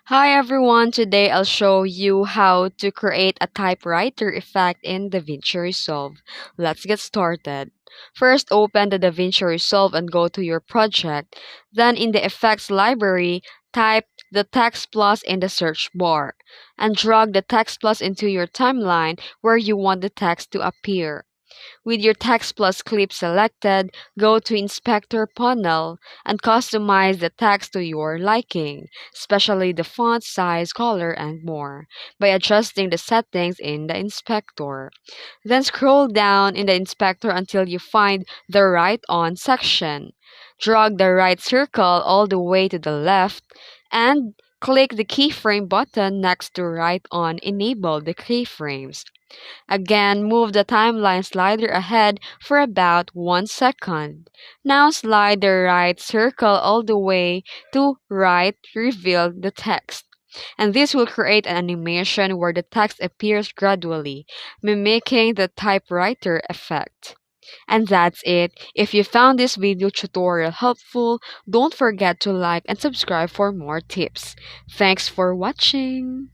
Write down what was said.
Hi everyone, today I'll show you how to create a typewriter effect in DaVinci Resolve. Let's get started. First, open the DaVinci Resolve and go to your project. Then in the effects library, type the text plus in the search bar and drag the text plus into your timeline where you want the text to appear. With your Text Plus clip selected, go to Inspector panel and customize the text to your liking, especially the font size, color, and more, by adjusting the settings in the inspector. Then scroll down in the inspector until you find the Write On section. Drag the right circle all the way to the left and click the keyframe button next to Write On Enable the keyframes. Again, move the timeline slider ahead for about 1 second. Now slide the right circle all the way to right reveal the text. And this will create an animation where the text appears gradually, mimicking the typewriter effect. And that's it. If you found this video tutorial helpful, don't forget to like and subscribe for more tips. Thanks for watching.